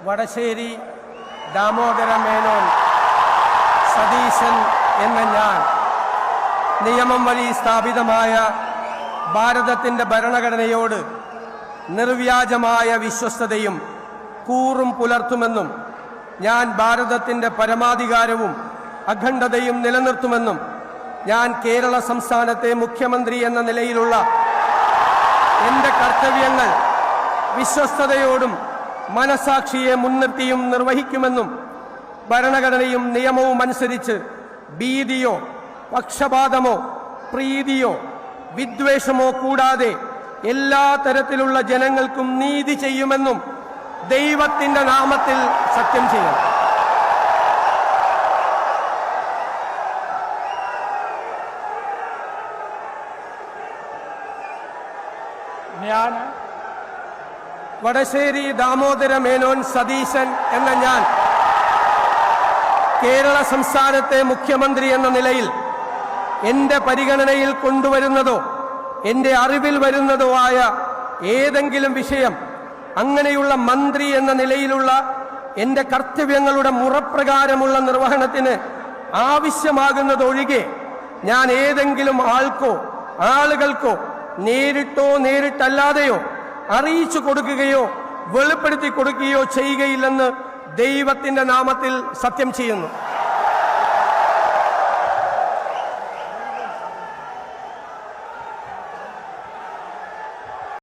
വടശ്ശേരി ദാമോദര മേനോൻ സതീശൻ എന്ന ഞാൻ നിയമം വഴി സ്ഥാപിതമായ ഭാരതത്തിൻ്റെ ഭരണഘടനയോട് നിർവ്യാജമായ വിശ്വസ്തതയും കൂറും പുലർത്തുമെന്നും ഞാൻ ഭാരതത്തിൻ്റെ പരമാധികാരവും അഖണ്ഡതയും നിലനിർത്തുമെന്നും ഞാൻ കേരള സംസ്ഥാനത്തെ മുഖ്യമന്ത്രി എന്ന നിലയിലുള്ള എൻ്റെ കർത്തവ്യങ്ങൾ വിശ്വസ്തയോടും മനസാക്ഷിയെ മുൻനിർത്തിയും നിർവഹിക്കുമെന്നും ഭരണഘടനയും നിയമവും അനുസരിച്ച് ഭീതിയോ പക്ഷപാതമോ പ്രീതിയോ വിദ്വേഷമോ കൂടാതെ എല്ലാ തരത്തിലുള്ള ജനങ്ങൾക്കും നീതി ചെയ്യുമെന്നും ദൈവത്തിൻ്റെ നാമത്തിൽ സത്യം ചെയ്യും. ഞാൻ വടശ്ശേരി ദാമോദര മേനോൻ സതീശൻ എന്ന ഞാൻ കേരള സംസ്ഥാനത്തെ മുഖ്യമന്ത്രി എന്ന നിലയിൽ എൻ്റെ പരിഗണനയിൽ കൊണ്ടുവരുന്നതോ എൻ്റെ അറിവിൽ വരുന്നതോ ആയ ഏതെങ്കിലും വിഷയം അങ്ങനെയുള്ള മന്ത്രി എന്ന നിലയിലുള്ള എൻ്റെ കർത്തവ്യങ്ങളുടെ മുറപ്രകാരമുള്ള നിർവഹണത്തിന് ആവശ്യമാകുന്നതൊഴികെ ഞാൻ ഏതെങ്കിലും ആൾക്കോ ആളുകൾക്കോ നേരിട്ടോ നേരിട്ടല്ലാതെയോ അറിയിച്ചു കൊടുക്കുകയോ വെളിപ്പെടുത്തി കൊടുക്കുകയോ ചെയ്യുകയില്ലെന്ന് ദൈവത്തിൻ്റെ നാമത്തിൽ സത്യം ചെയ്യുന്നു.